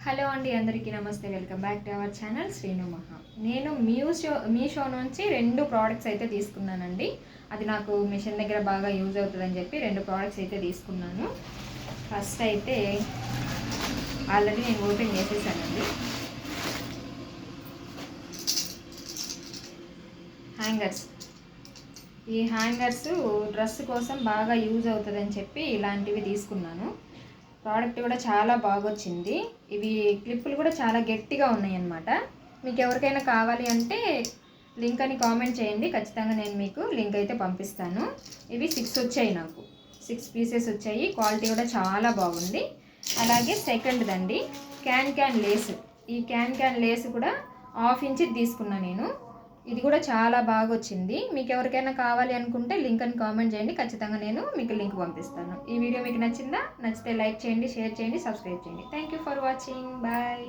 Hello అండి, అందరికీ నమస్తే. Welcome back to our channel Srinu మహా. నేను మీషో నుంచి 2 ప్రోడక్ట్స్ అయితే తీసుకున్నానండి. అది నాకు మిషన్ దగ్గర బాగా యూజ్ అవుతుందని చెప్పి 2 ప్రోడక్ట్స్ అయితే తీసుకున్నాను. ఫస్ట్ అయితే ఆల్రెడీ నేను ఓపెన్ చేసేసానండి. హ్యాంగర్స్. ఈ హ్యాంగర్స్ డ్రెస్ కోసం బాగా యూజ్ అవుతుందని చెప్పి ఇలాంటివి తీసుకున్నాను. ప్రోడక్ట్ కూడా చాలా బాగొచ్చింది. ఇవి క్లిప్పులు కూడా చాలా గట్టిగా ఉన్నాయి అన్నమాట. మీకు ఎవరికైనా కావాలి అంటే లింక్ అని కామెంట్ చేయండి, ఖచ్చితంగా నేను మీకు లింక్ అయితే పంపిస్తాను. ఇవి 6 వచ్చాయి, నాకు 6 పీసెస్ వచ్చాయి. క్వాలిటీ కూడా చాలా బాగుంది. అలాగే సెకండ్దండి క్యాన్ లేస్. ఈ క్యాన్ లేస్ కూడా 1/2 ఇంచ్ తీసుకున్నా నేను. ఇది కూడా చాలా బాగా వచ్చింది. మీకు ఎవరికైనా కావాలి అనుకుంటే లింక్ అని కామెంట్ చేయండి, ఖచ్చితంగా నేను మీకు లింక్ పంపిస్తాను. ఈ వీడియో మీకు నచ్చితే లైక్ చేయండి, షేర్ చేయండి, సబ్స్క్రైబ్ చేయండి. Thank you for watching. Bye.